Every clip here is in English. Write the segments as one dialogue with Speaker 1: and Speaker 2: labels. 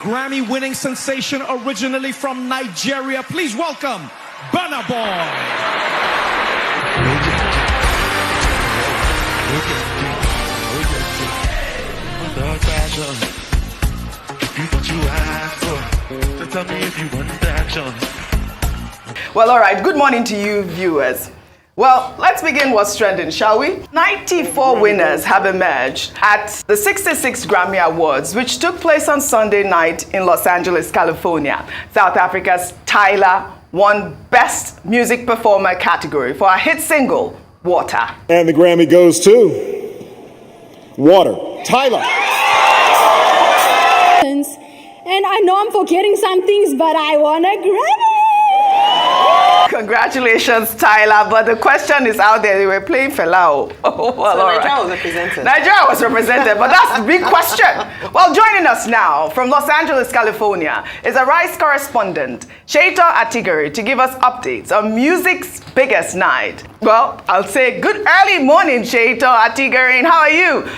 Speaker 1: Grammy-winning sensation originally from Nigeria. Please welcome BurnaBoy.
Speaker 2: Well, all right. Good morning to you, viewers. Well, let's begin what's trending, shall we? 94 winners have emerged at the 66th Grammy Awards, which took place on Sunday night in Los Angeles, California. South Africa's Tyra won Best Music Performer category for her hit single, Water.
Speaker 3: And the Grammy goes to Water. Tyra.
Speaker 4: And I know I'm forgetting some things, but I want a Grammy.
Speaker 2: Congratulations, Tyra. But the question is out there. They were playing Fela. Oh, well,
Speaker 5: so
Speaker 2: all
Speaker 5: Nigeria
Speaker 2: right.
Speaker 5: was represented.
Speaker 2: Nigeria was represented, but that's the big question. Well, joining us now from Los Angeles, California, is a Rice correspondent, Shaito Atigari, to give us updates on music's biggest night. Well, I'll say good early morning, Shaito Atigari, and how are you?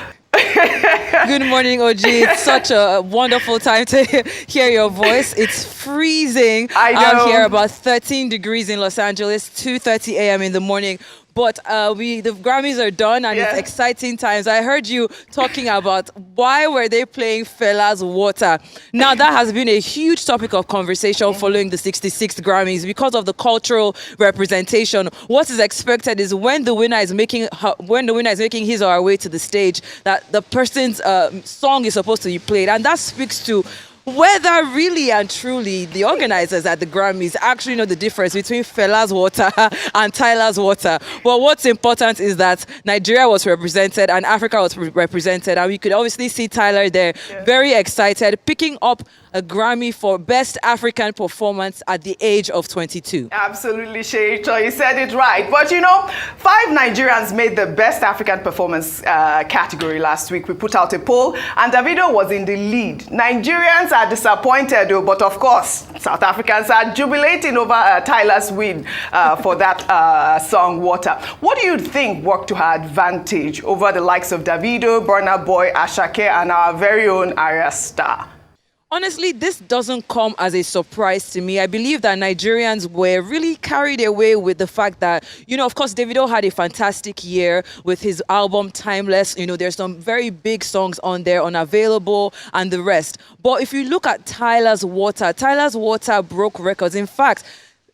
Speaker 5: Good morning, OG. It's such a wonderful time to hear your voice. It's freezing out here, about 13 degrees in Los Angeles, 2:30 a.m. in the morning. But the Grammys are done, and it's exciting times. I heard you talking about why were they playing Fela's Water. Now, that has been a huge topic of conversation following the 66th Grammys because of the cultural representation. What is expected is when the winner is making his or her way to the stage, that the person's song is supposed to be played, and that speaks to whether really and truly the organizers at the Grammys actually know the difference between Fela's Water and Tyra's Water. But what's important is that Nigeria was represented and Africa was represented, and we could obviously see Tyra there, very excited, picking up a Grammy for Best African Performance at the age of 22.
Speaker 2: Absolutely, Shaito. You said it right. But you know, 5 Nigerians made the Best African Performance category last week. We put out a poll, and Davido was in the lead. Nigerians are disappointed, though, but of course, South Africans are jubilating over Tyra's win for that song, Water. What do you think worked to her advantage over the likes of Davido, BurnaBoy, Asake, and our very own Arya Star?
Speaker 5: Honestly, this doesn't come as a surprise to me. I believe that Nigerians were really carried away with the fact that, you know, of course, Davido had a fantastic year with his album Timeless. You know, there's some very big songs on there, Unavailable and the rest. But if you look at Tyra's Water broke records. In fact,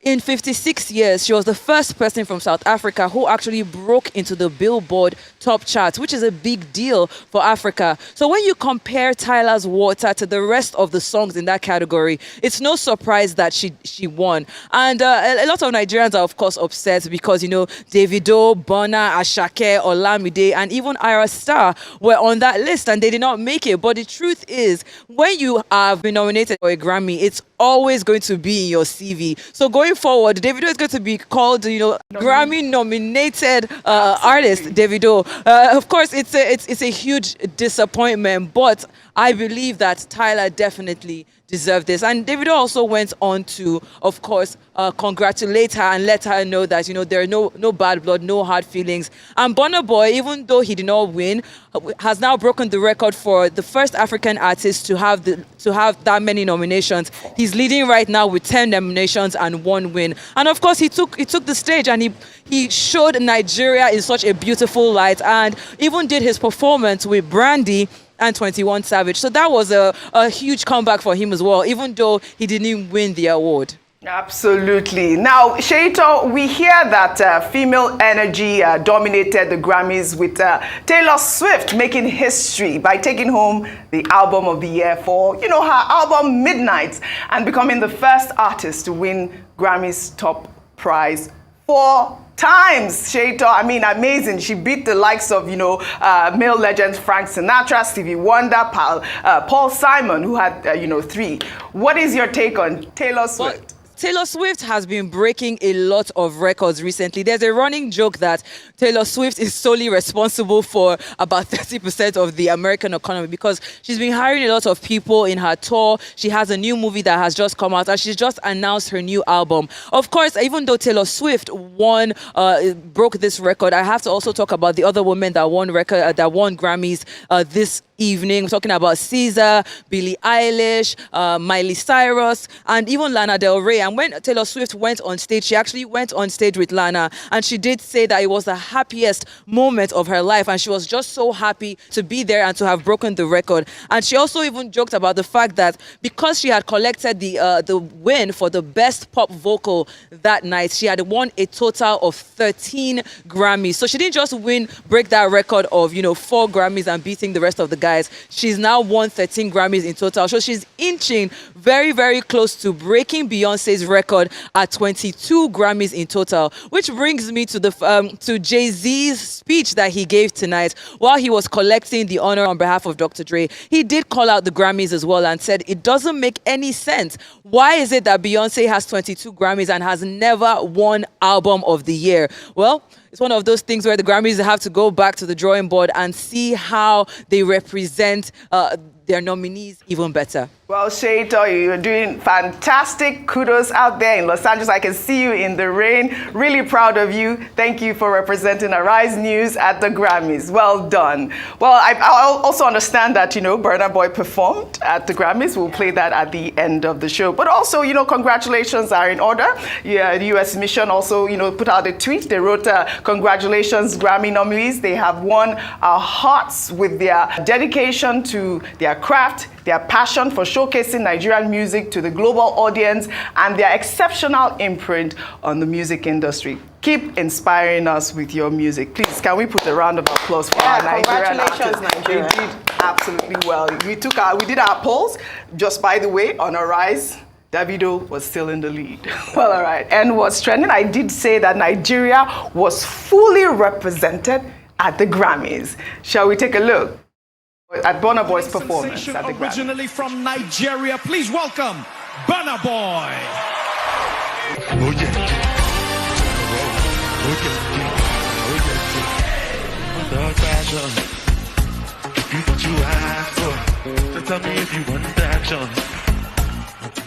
Speaker 5: in 56 years, she was the first person from South Africa who actually broke into the Billboard top charts, which is a big deal for Africa. So when you compare Tyra's Water to the rest of the songs in that category, it's no surprise that she won. And a lot of Nigerians are, of course, upset because, you know, Davido, Burna, Asake, Olamide, and even Arya Star were on that list and they did not make it. But the truth is, when you have been nominated for a Grammy, it's always going to be in your CV. So going forward, Davido is going to be called, you know, Grammy-nominated artist, Davido. Of course, it's a huge disappointment, but I believe that Tyra definitely deserved this. And Davido also went on to, of course, congratulate her and let her know that, you know, there are no bad blood, no hard feelings. And BurnaBoy, even though he did not win, has now broken the record for the first African artist to have that many nominations. He's leading right now with 10 nominations and 1 win. And of course, he took the stage and he showed Nigeria in such a beautiful light, and even did his performance with Brandy and 21 Savage. So that was a huge comeback for him as well, even though he didn't win the award.
Speaker 2: Absolutely. Now, Shaito, we hear that female energy dominated the Grammys with Taylor Swift making history by taking home the album of the year for, you know, her album Midnight, and becoming the first artist to win Grammy's top prize 4 times. Shaito, I mean, amazing. She beat the likes of, you know, male legends Frank Sinatra, Stevie Wonder, Paul Simon, who had, 3. What is your take on Taylor Swift?
Speaker 5: Well, Taylor Swift has been breaking a lot of records recently. There's a running joke that Taylor Swift is solely responsible for about 30% of the American economy because she's been hiring a lot of people in her tour. She has a new movie that has just come out and she's just announced her new album. Of course, even though Taylor Swift broke this record, I have to also talk about the other women that won Grammys this evening. We're talking about Caesar, Billie Eilish, Miley Cyrus, and even Lana Del Rey. And when Taylor Swift went on stage, she actually went on stage with Lana, and she did say that it was the happiest moment of her life, and she was just so happy to be there and to have broken the record. And she also even joked about the fact that because she had collected the win for the best pop vocal that night, she had won a total of 13 Grammys. So she didn't just break that record of 4 Grammys and beating the rest of the guys. She's now won 13 Grammys in total. So she's inching very, very close to breaking Beyonce's record at 22 Grammys in total. Which brings me to to Jay-Z's speech that he gave tonight while he was collecting the honor on behalf of Dr. Dre. He did call out the Grammys as well and said it doesn't make any sense. Why is it that Beyonce has 22 Grammys and has never won Album of the Year? Well, it's one of those things where the Grammys have to go back to the drawing board and see how they represent their nominees even better.
Speaker 2: Well, Shaito, you're doing fantastic. Kudos out there in Los Angeles. I can see you in the rain. Really proud of you. Thank you for representing Arise News at the Grammys. Well done. Well, I also understand that, BurnaBoy performed at the Grammys. We'll play that at the end of the show. But also, congratulations are in order. Yeah, the U.S. Mission also, put out a tweet. They wrote, congratulations, Grammy nominees. They have won our hearts with their dedication to their craft, their passion for showcasing Nigerian music to the global audience, and their exceptional imprint on the music industry. Keep inspiring us with your music. Please, can we put a round of applause for our Nigerian artists? Nigeria. They did absolutely well. We did our polls. Just by the way, on Arise, Davido was still in the lead. Well, all right. And what's trending? I did say that Nigeria was fully represented at the Grammys. Shall we take a look at BurnaBoy's performance at the Grammys?
Speaker 1: Originally from Nigeria, please welcome BurnaBoy.
Speaker 6: Oh yeah.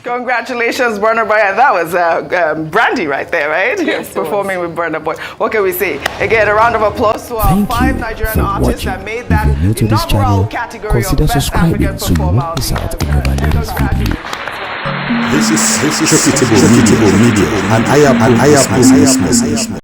Speaker 2: Congratulations, BurnaBoy. And that was Brandy right there, right?
Speaker 5: Yes,
Speaker 2: performing with BurnaBoy. What can we say? Again, a round of applause to our 5 Nigerian artists that made that inaugural category of Best African Performer.
Speaker 7: This is reputable media, and I am